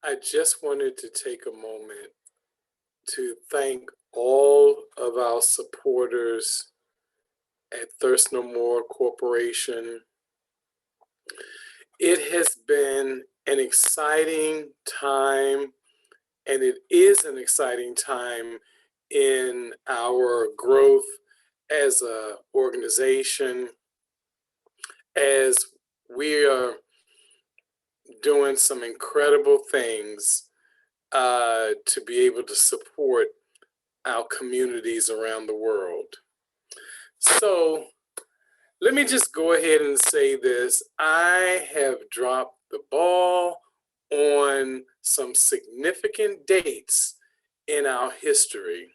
I just wanted to take a moment to thank all of our supporters at Thirst No More Corporation. It has been an exciting time, and it is an exciting time in our growth as an organization, as we are doing some incredible things to be able to support our communities around the world. So let me just go ahead and say this. I have dropped the ball on some significant dates in our history,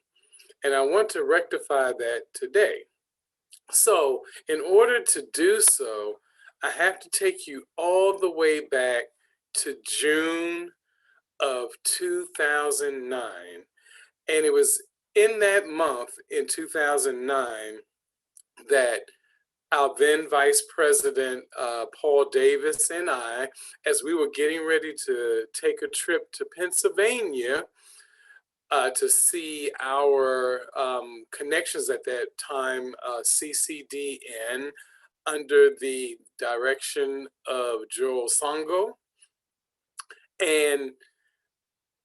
and I want to rectify that today. So, in order to do so, I have to take you all the way back to June of 2009. And it was in that month in 2009 that our then Vice President Paul Davis and I, as we were getting ready to take a trip to Pennsylvania to see our connections at that time, CCDN, under the direction of Joel Songo. And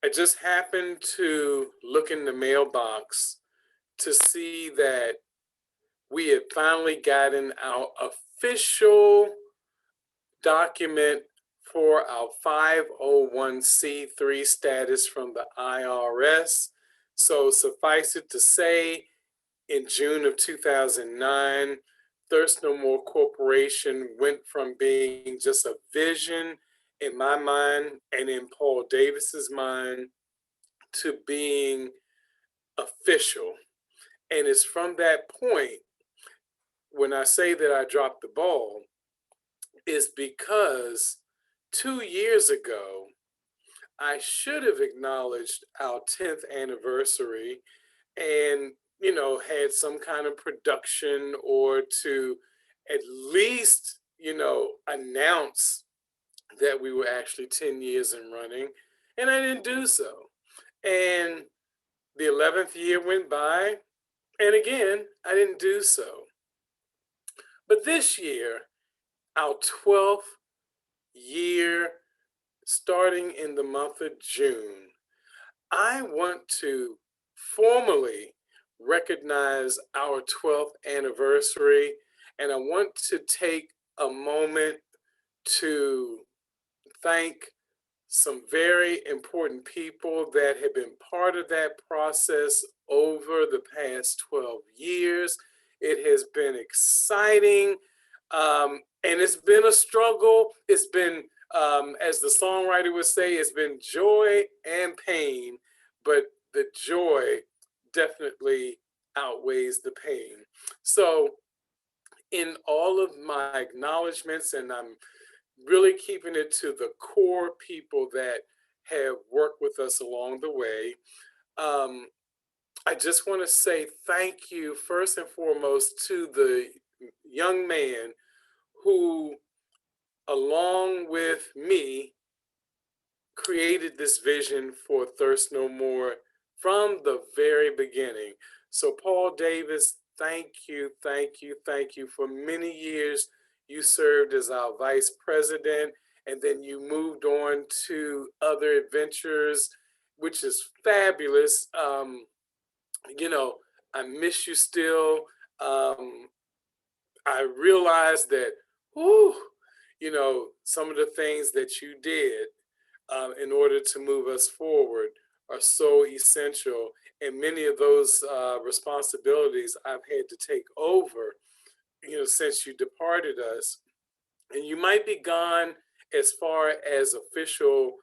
I just happened to look in the mailbox to see that we had finally gotten our official document for our 501c3 status from the IRS. So suffice it to say, in June of 2009, Thirst No More Corporation went from being just a vision in my mind and in Paul Davis's mind to being official. And it's from that point, when I say that I dropped the ball, is because 2 years ago, I should have acknowledged our 10th anniversary and, had some kind of production or to at least, announce that we were actually 10 years in running. And I didn't do so. And the 11th year went by, and again, I didn't do so. But this year, our 12th year, starting in the month of June, I want to formally recognize our 12th anniversary, and I want to take a moment to thank some very important people that have been part of that process over the past 12 years. It has been exciting, and it's been a struggle. It's been, as the songwriter would say, it's been joy and pain, but the joy definitely outweighs the pain. So, in all of my acknowledgments, and I'm really keeping it to the core people that have worked with us along the way. Um, I just want to say thank you, first and foremost, to the young man who, along with me, created this vision for Thirst No More from the very beginning. So, Paul Davis, thank you, thank you, thank you. For many years, you served as our vice president, and then you moved on to other adventures, which is fabulous. You know, I miss you still. I realized that, whew, some of the things that you did in order to move us forward are so essential. And many of those responsibilities I've had to take over, since you departed us. And you might be gone as far as official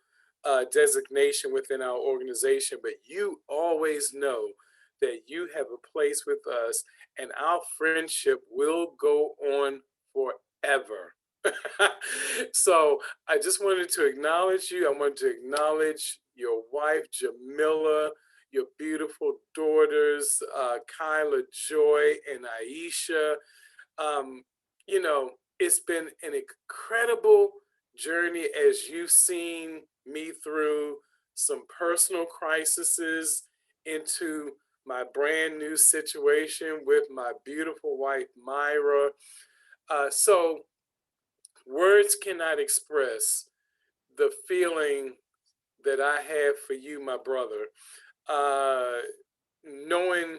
designation within our organization, but you always know that you have a place with us, and our friendship will go on forever. So I just wanted to acknowledge you. I want to acknowledge your wife, Jamila, your beautiful daughters, Kyla, Joy, and Aisha. Um, it's been an incredible journey as you've seen me through some personal crises into my brand new situation with my beautiful wife, Myra. So words cannot express the feeling that I have for you, my brother. Uh, Knowing,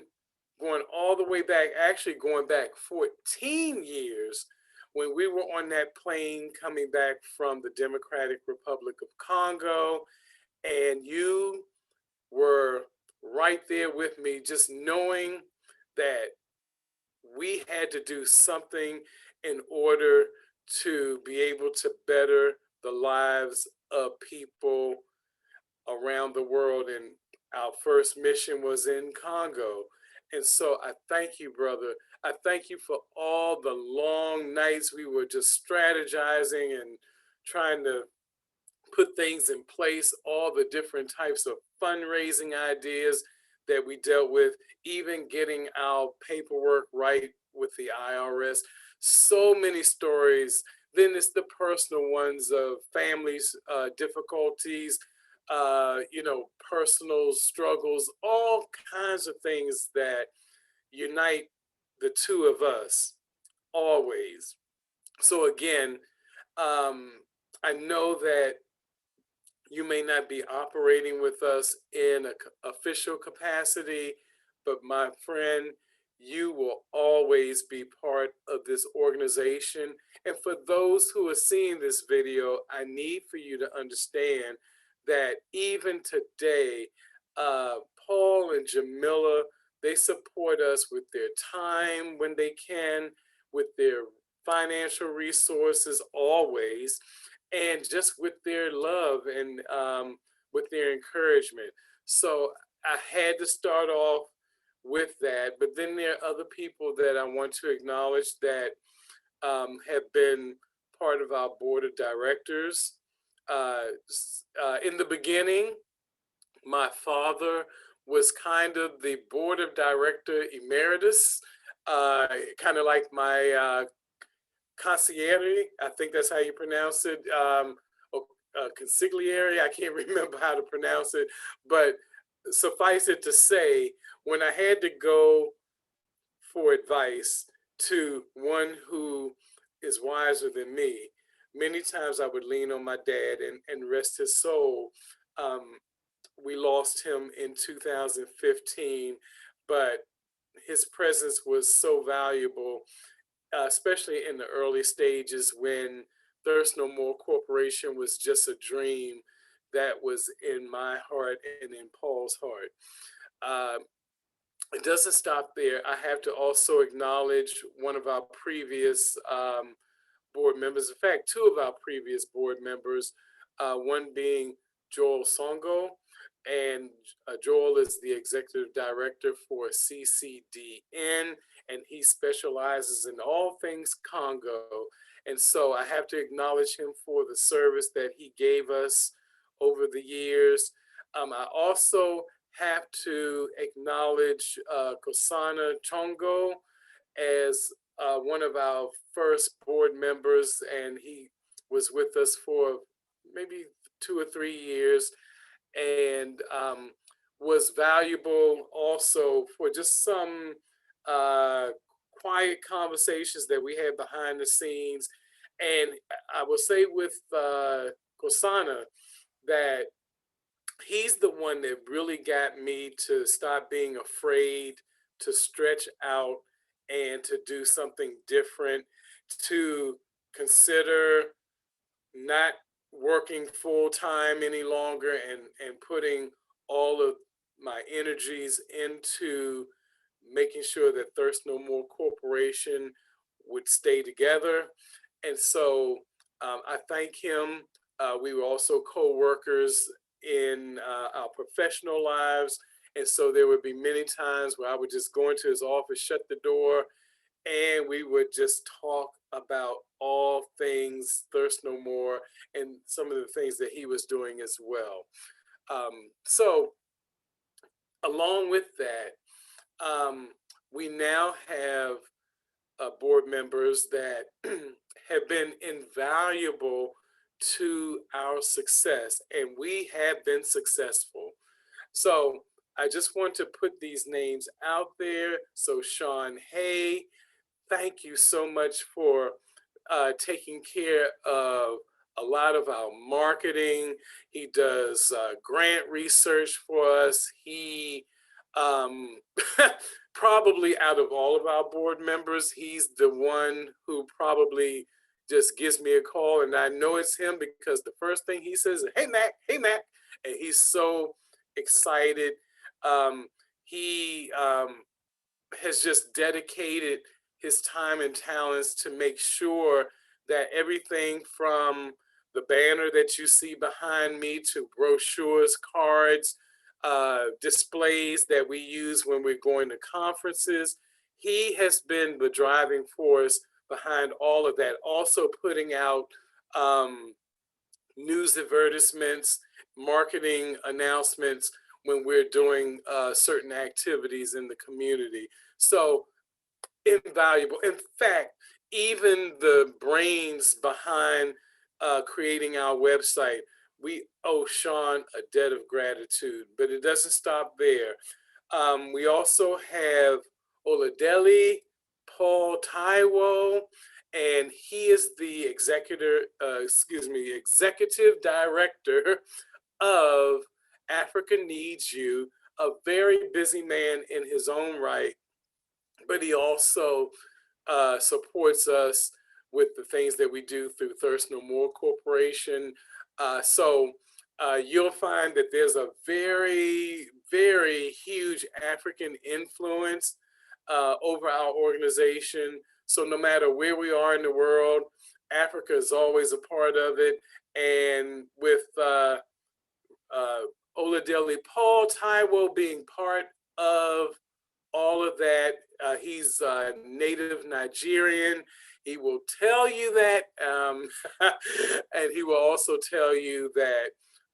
going all the way back, actually going back 14 years, when we were on that plane coming back from the Democratic Republic of Congo, and you were right there with me, just knowing that we had to do something in order to be able to better the lives of people around the world. And our first mission was in Congo. And so I thank you, brother. I thank you for all the long nights we were just strategizing and trying to put things in place, all the different types of fundraising ideas that we dealt with, even getting our paperwork right with the IRS. So many stories. Then it's the personal ones of families, difficulties, personal struggles, all kinds of things that unite the two of us always. So again, um, I know that you may not be operating with us in an official capacity, but my friend, you will always be part of this organization. And for those who are seeing this video, I need for you to understand that even today, Paul and Jamila, they support us with their time when they can, with their financial resources always, and just with their love and with their encouragement. So I had to start off with that, but then there are other people that I want to acknowledge that have been part of our board of directors. In the beginning, my father was kind of the board of director emeritus, kind of like my consigliere, I think that's how you pronounce it. Consigliere, I can't remember how to pronounce it, but suffice it to say, when I had to go for advice to one who is wiser than me, many times I would lean on my dad and rest his soul. Um, we lost him in 2015, but his presence was so valuable, especially in the early stages when Thirst No More Corporation was just a dream that was in my heart and in Paul's heart. Uh, it doesn't stop there. I have to also acknowledge one of our previous board members. In fact, two of our previous board members, one being Joel Songo, and Joel is the executive director for CCDN, and he specializes in all things Congo. And so I have to acknowledge him for the service that he gave us over the years. I also have to acknowledge Kosana Chongo as one of our first board members, and he was with us for maybe 2 or 3 years, and was valuable also for just some uh, quiet conversations that we had behind the scenes. And I will say with Kosana that he's the one that really got me to stop being afraid to stretch out and to do something different, to consider not working full time any longer and putting all of my energies into making sure that Thirst No More Corporation would stay together. And so I thank him. We were also co-workers in our professional lives. And so there would be many times where I would just go into his office, shut the door, and we would just talk about all things Thirst No More and some of the things that he was doing as well. So along with that, we now have board members that have been invaluable to our success, and we have been successful. So I just want to put these names out there. So Sean Hay, thank you so much for taking care of a lot of our marketing. He does grant research for us. He um, probably out of all of our board members, he's the one who probably just gives me a call, and I know it's him because the first thing he says is, hey Mac," and he's so excited. He has just dedicated his time and talents to make sure that everything from the banner that you see behind me to brochures, cards, displays that we use when we're going to conferences, he has been the driving force behind all of that. Also putting out news advertisements, marketing announcements when we're doing certain activities in the community. So invaluable. In fact, even the brains behind creating our website, we owe Sean a debt of gratitude, but it doesn't stop there. We also have Oladeli Paul Taiwo, and he is the executive director of Africa Needs You, a very busy man in his own right, but he also supports us with the things that we do through Thirst No More Corporation. So you'll find that there's a very, very huge African influence over our organization. So no matter where we are in the world, Africa is always a part of it. And with Oladeli Paul Taiwo being part of all of that, he's native Nigerian. He will tell you that, and he will also tell you that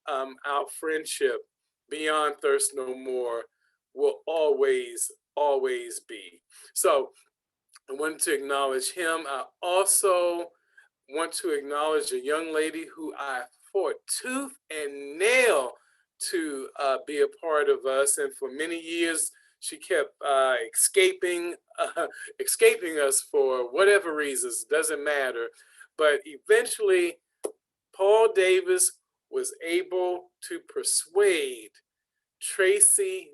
our friendship beyond Thirst No More will always, always be. So I wanted to acknowledge him. I also want to acknowledge a young lady who I fought tooth and nail to be a part of us, and for many years she kept escaping us for whatever reasons, doesn't matter. But eventually, Paul Davis was able to persuade Tracy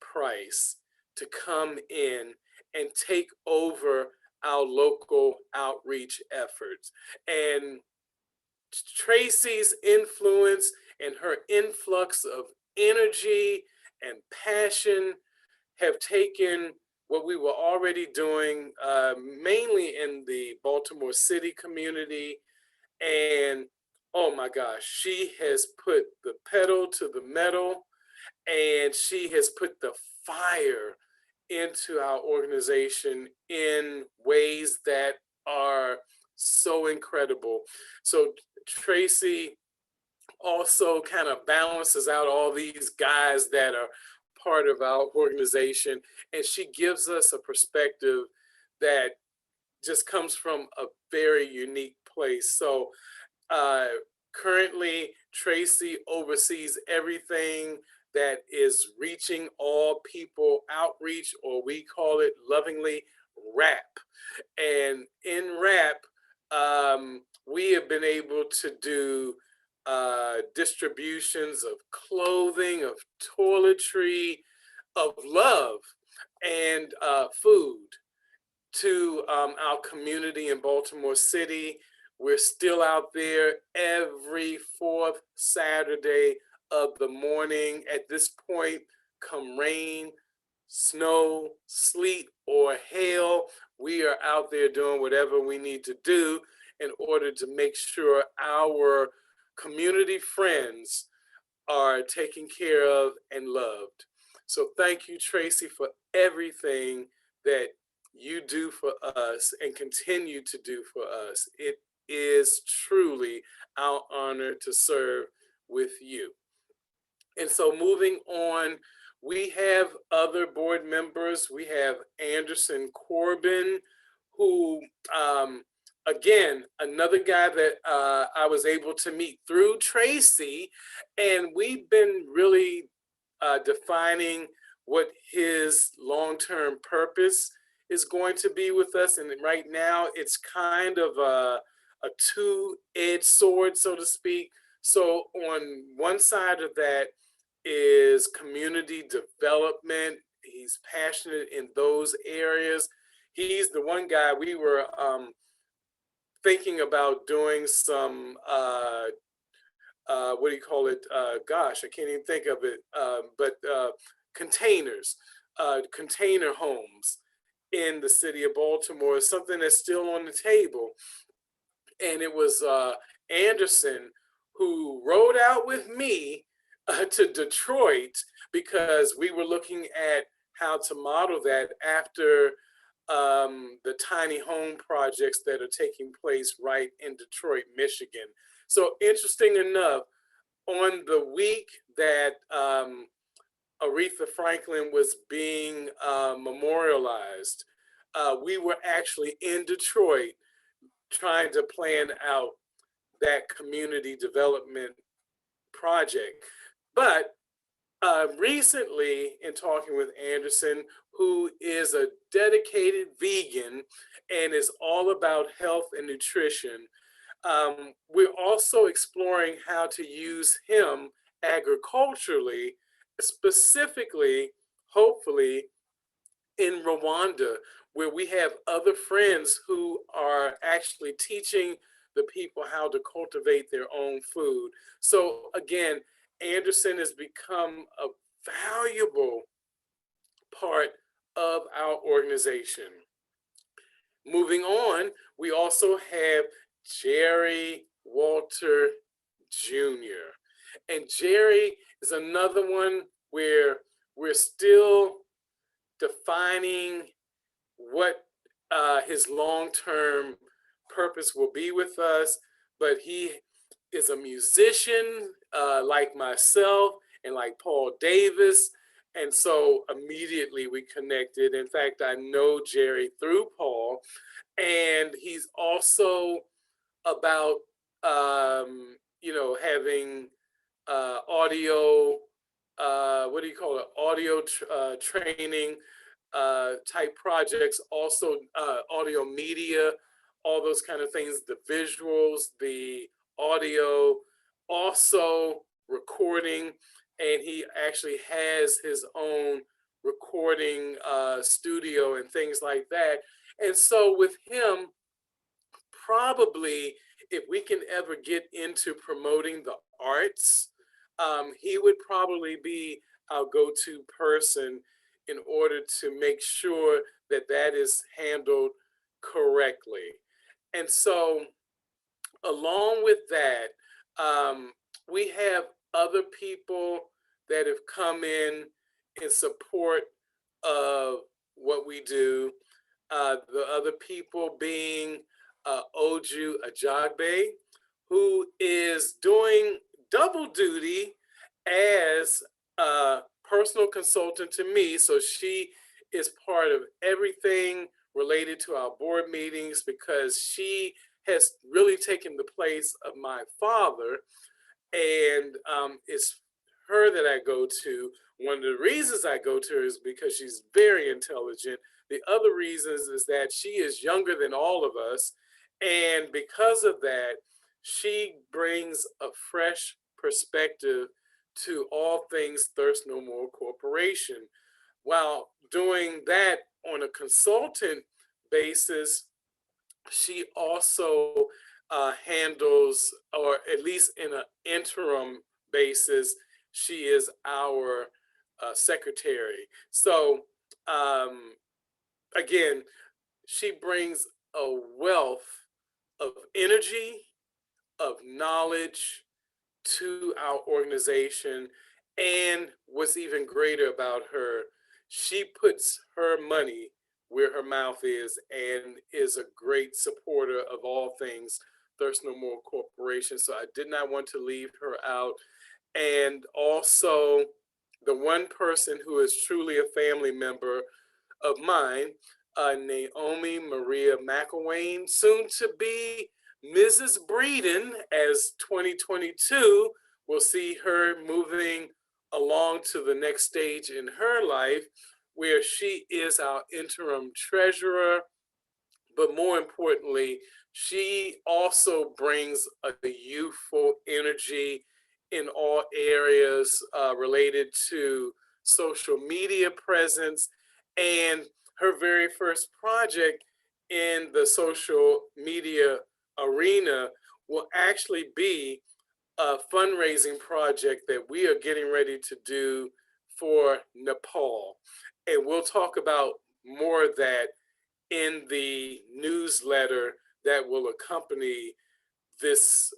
Price to come in and take over our local outreach efforts. And Tracy's influence and her influx of energy and passion have taken what we were already doing, mainly in the Baltimore City community, and oh my gosh, she has put the pedal to the metal, and she has put the fire into our organization in ways that are so incredible. So Tracy also kind of balances out all these guys that are part of our organization, and she gives us a perspective that just comes from a very unique place. So currently, Tracy oversees everything that is reaching all people outreach, or we call it lovingly RAP. And in RAP, we have been able to do distributions of clothing, of toiletry, of love, and food to our community in Baltimore City. We're still out there every fourth Saturday of the morning. At this point, come rain, snow, sleet, or hail, we are out there doing whatever we need to do in order to make sure our community friends are taken care of and loved. So thank you, Tracy, for everything that you do for us and continue to do for us. It is truly our honor to serve with you. And so moving on, we have other board members. We have Anderson Corbin, who again, another guy that I was able to meet through Tracy, and we've been really defining what his long-term purpose is going to be with us. And right now, it's kind of a two-edged sword, so to speak. So on one side of that is community development. He's passionate in those areas. He's the one guy we were thinking about doing some what do you call it? Gosh, I can't even think of it. But containers, container homes in the city of Baltimore is something that's still on the table. And it was Anderson who rode out with me to Detroit because we were looking at how to model that after the tiny home projects that are taking place right in Detroit, Michigan. So interesting enough, on the week that Aretha Franklin was being memorialized, we were actually in Detroit trying to plan out that community development project. But recently, in talking with Anderson, who is a dedicated vegan and is all about health and nutrition, we're also exploring how to use him agriculturally, specifically, hopefully, in Rwanda, where we have other friends who are actually teaching the people how to cultivate their own food. So again, Anderson has become a valuable part of our organization. Moving on, we also have Jerry Walter Jr. And Jerry is another one where we're still defining what his long-term purpose will be with us, but he is a musician like myself and like Paul Davis, and so immediately we connected. In fact, I know Jerry through Paul, and he's also about having audio, what do you call it, audio training type projects, also audio media, all those kind of things, the visuals, the audio, also recording, and he actually has his own recording studio and things like that. And so with him, probably if we can ever get into promoting the arts, he would probably be our go-to person in order to make sure that that is handled correctly. And so along with that, we have other people that have come in support of what we do. The other people being Oju Ajagbe, who is doing double duty as a personal consultant to me. So she is part of everything related to our board meetings because she has really taken the place of my father, and it's her that I go to. One of the reasons I go to her is because she's very intelligent. The other reasons is that she is younger than all of us, and because of that, she brings a fresh perspective to all things Thirst No More Corporation. While doing that on a consultant basis, she also handles, or at least in an interim basis, she is our secretary. So again, she brings a wealth of energy, of knowledge to our organization. And what's even greater about her, she puts her money where her mouth is and is a great supporter of all things Thirst No More Corporation. So I did not want to leave her out. And also, the one person who is truly a family member of mine, Naomi Maria McElwain, soon to be Mrs. Breeden, as 2022 will see her moving along to the next stage in her life, where she is our interim treasurer. But more importantly, she also brings a youthful energy in all areas related to social media presence. And her very first project in the social media arena will actually be a fundraising project that we are getting ready to do for Nepal. And we'll talk about more of that in the newsletter that will accompany this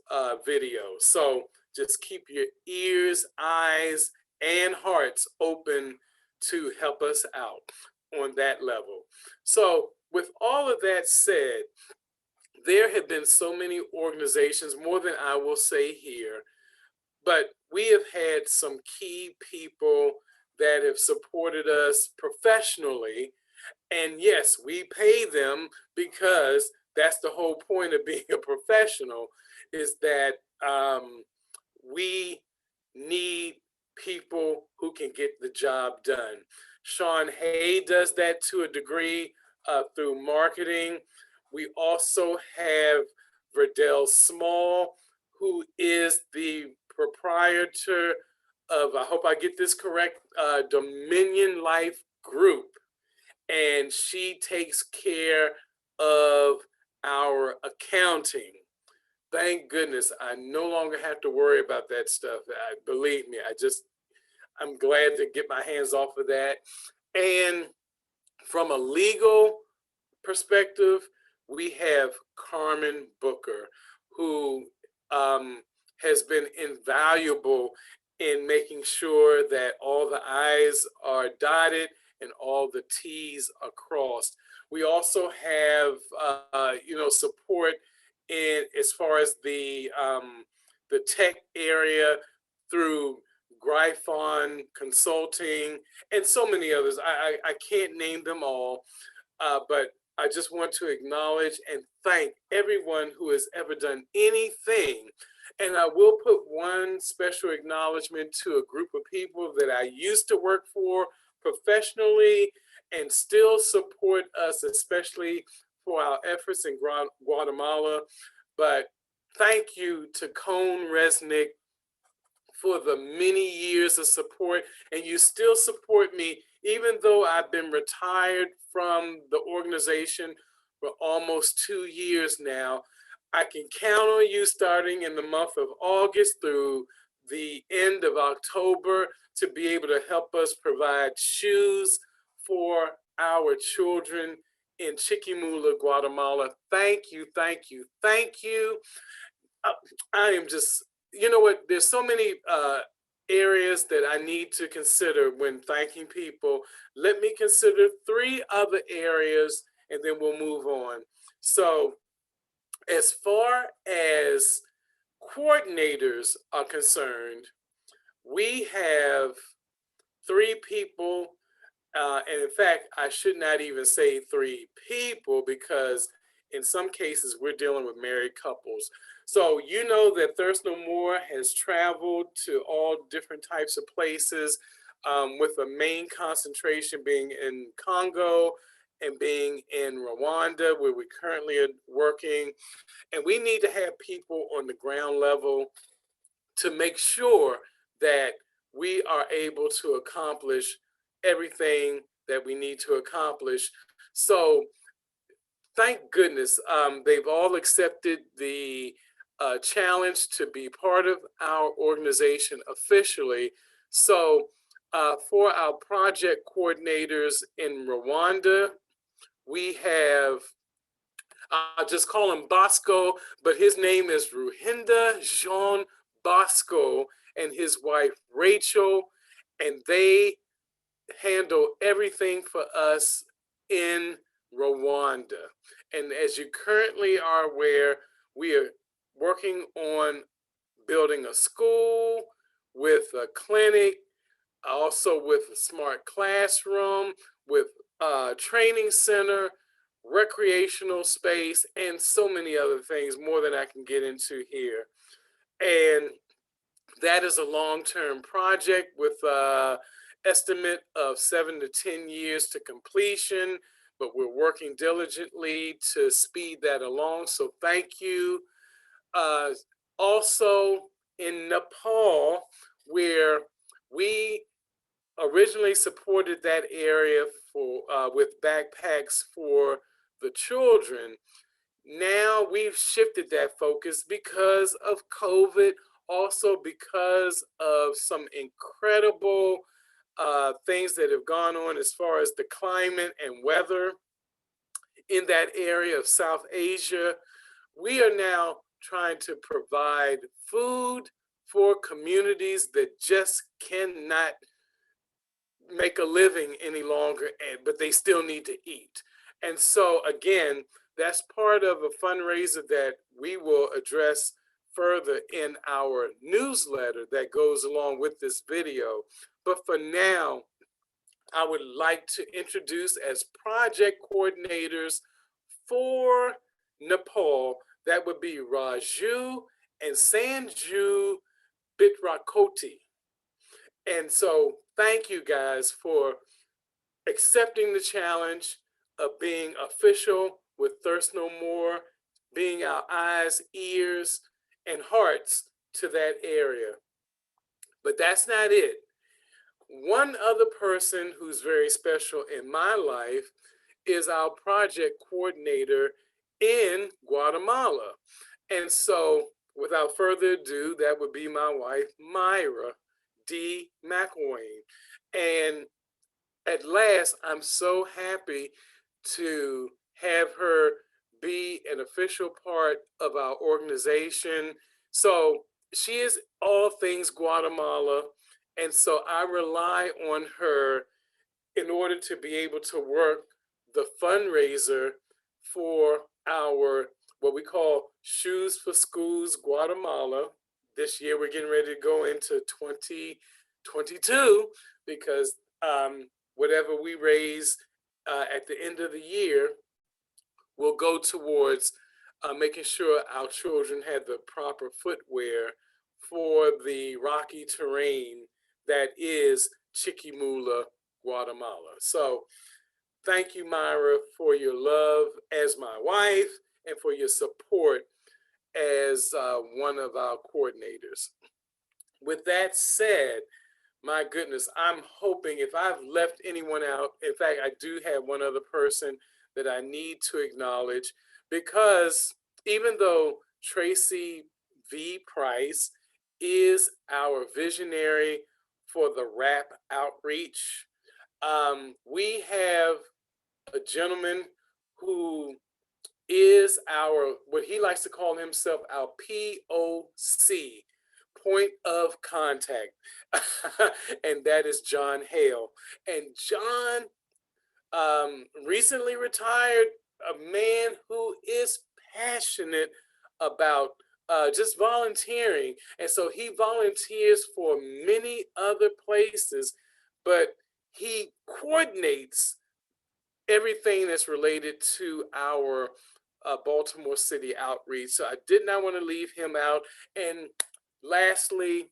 video. So just keep your ears, eyes, and hearts open to help us out on that level. So with all of that said, there have been so many organizations, more than I will say here, but we have had some key people that have supported us professionally. And yes, we pay them because that's the whole point of being a professional, is that we need people who can get the job done. Sean Hay does that to a degree through marketing. We also have Verdell Small, who is the proprietor of, I hope I get this correct, Dominion Life Group. And she takes care of our accounting. Thank goodness I no longer have to worry about that stuff. Believe me, I'm glad to get my hands off of that. And from a legal perspective, we have Carmen Booker, who has been invaluable in making sure that all the I's are dotted and all the T's are crossed. We also have, support in as far as the tech area through Gryphon Consulting and so many others. I can't name them all, but I just want to acknowledge and thank everyone who has ever done anything. And I will put one special acknowledgement to a group of people that I used to work for professionally and still support us, especially for our efforts in Guatemala. But thank you to Cone Resnick for the many years of support, and you still support me even though I've been retired from the organization for almost 2 years now. I can count on you starting in the month of August through the end of October to be able to help us provide shoes for our children in Chiquimula, Guatemala. Thank you, thank you, thank you. I am just, you know what, there's so many areas that I need to consider when thanking people. Let me consider 3 other areas and then we'll move on. So as far as coordinators are concerned, we have 3 people, and in fact, I should not even say 3 people because in some cases we're dealing with married couples. So you know that Thirst No More has traveled to all different types of places, with a main concentration being in Congo and being in Rwanda, where we currently are working. And we need to have people on the ground level to make sure that we are able to accomplish everything that we need to accomplish. So thank goodness they've all accepted the challenge to be part of our organization officially. So for our project coordinators in Rwanda, we have, I'll just call him Bosco, but his name is Ruhinda Jean Bosco and his wife Rachel, and they handle everything for us in Rwanda. And as you currently are aware, we are working on building a school with a clinic, also with a smart classroom, with training center, recreational space, and so many other things, more than I can get into here. And that is a long-term project with estimate of 7 to 10 years to completion, but we're working diligently to speed that along. So thank you. Uh, Also in Nepal, where we originally supported that area for with backpacks for the children. Now we've shifted that focus because of COVID, also because of some incredible things that have gone on as far as the climate and weather in that area of South Asia. We are now trying to provide food for communities that just cannot make a living any longer, but they still need to eat. And so, again, that's part of a fundraiser that we will address further in our newsletter that goes along with this video. But for now, I would like to introduce as project coordinators for Nepal, that would be Raju and Sanju Bitrakoti. And so thank you guys for accepting the challenge of being official with Thirst No More, being our eyes, ears, and hearts to that area. But that's not it. One other person who's very special in my life is our project coordinator in Guatemala. And so, without further ado, that would be my wife, Myra D. McElwain. And at last, I'm so happy to have her be an official part of our organization. So she is all things Guatemala. And so I rely on her in order to be able to work the fundraiser for our, what we call Shoes for Schools Guatemala. This year we're getting ready to go into 2022 because whatever we raise at the end of the year will go towards making sure our children have the proper footwear for the rocky terrain that is Chiquimula, Guatemala. So thank you, Myra, for your love as my wife and for your support as one of our coordinators. With that said, my goodness, I'm hoping if I've left anyone out, in fact, I do have one other person that I need to acknowledge, because even though Tracy V. Price is our visionary for the RAP outreach, we have a gentleman who is our, what he likes to call himself, our POC, point of contact. And that is John Hale. And John recently retired, a man who is passionate about just volunteering. And so he volunteers for many other places, but he coordinates everything that's related to our Baltimore City outreach. So I did not want to leave him out. And lastly,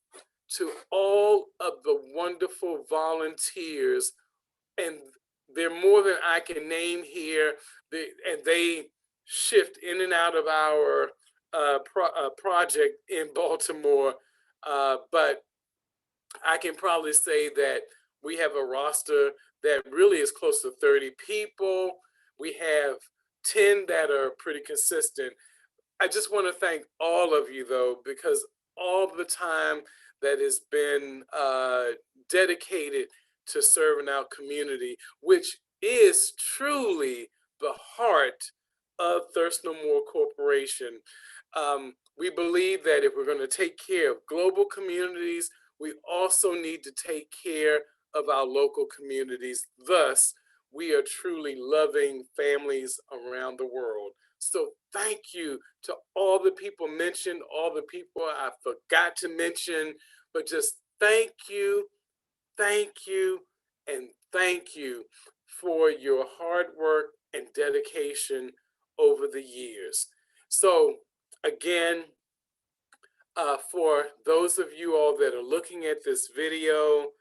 to all of the wonderful volunteers, and they're more than I can name here, and they shift in and out of our project in Baltimore, but I can probably say that we have a roster that really is close to 30 people. We have 10 that are pretty consistent. I just want to thank all of you, though, because all the time that has been dedicated to serving our community, which is truly the heart of Thirst No More Corporation. We believe that if we're going to take care of global communities, we also need to take care of our local communities. Thus, we are truly loving families around the world. So thank you to all the people mentioned, all the people I forgot to mention, but just thank you, and thank you for your hard work and dedication over the years. So again, for those of you all that are looking at this video,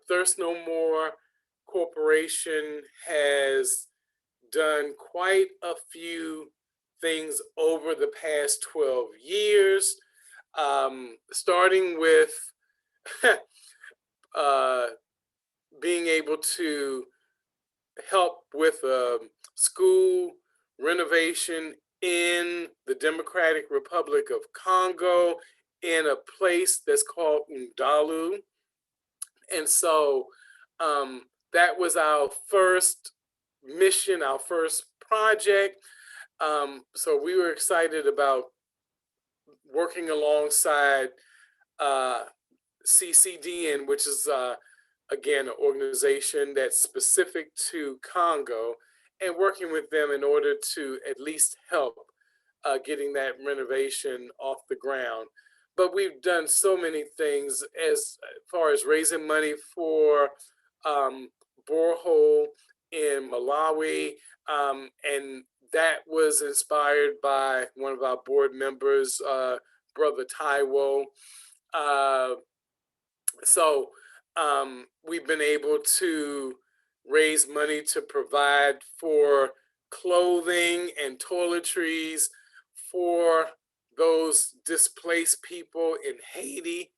Thirst No More Corporation has done quite a few things over the past 12 years, starting with being able to help with school renovation in the Democratic Republic of Congo in a place that's called Ndalu. And so that was our first mission, our first project. So we were excited about working alongside CCDN, which is again, an organization that's specific to Congo, and working with them in order to at least help getting that renovation off the ground. But we've done so many things as far as raising money for borehole in Malawi, and that was inspired by one of our board members, Brother Taiwo. So we've been able to raise money to provide for clothing and toiletries for those displaced people in Haiti,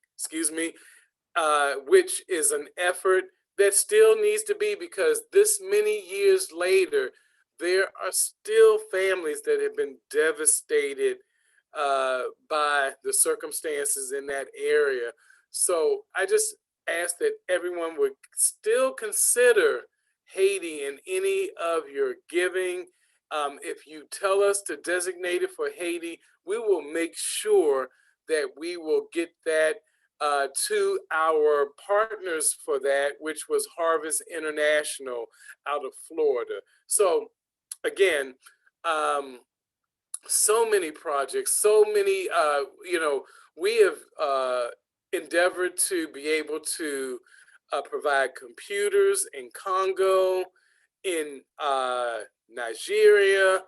which is an effort that still needs to be, because this many years later, there are still families that have been devastated by the circumstances in that area. So I just ask that everyone would still consider Haiti in any of your giving. If you tell us to designate it for Haiti, we will make sure that we will get that to our partners for that, which was Harvest International out of Florida. So again, so many projects, so many, we have endeavored to be able to provide computers in Congo, in Nigeria,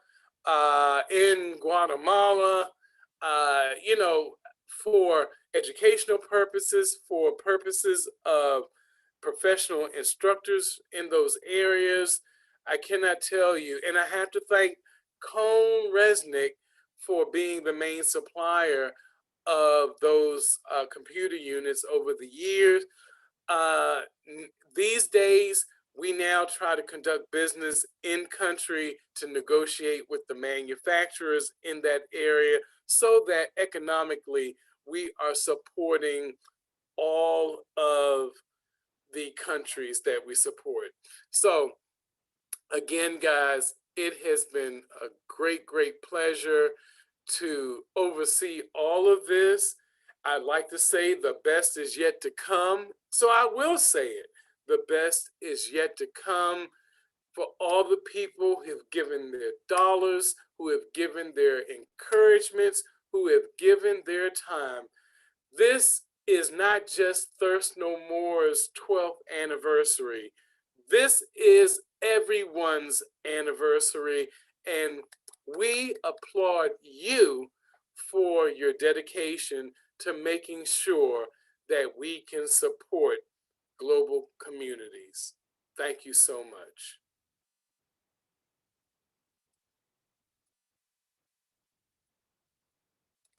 in Guatemala, for educational purposes, for purposes of professional instructors in those areas. I cannot tell you, and I have to thank Cone Resnick for being the main supplier of those computer units over the years. These days, we now try to conduct business in country to negotiate with the manufacturers in that area so that economically we are supporting all of the countries that we support. So again, guys, it has been a great, great pleasure to oversee all of this. I'd like to say the best is yet to come. So I will say it. The best is yet to come for all the people who have given their dollars, who have given their encouragements, who have given their time. This is not just Thirst No More's 12th anniversary. This is everyone's anniversary, and we applaud you for your dedication to making sure that we can support global communities. Thank you so much.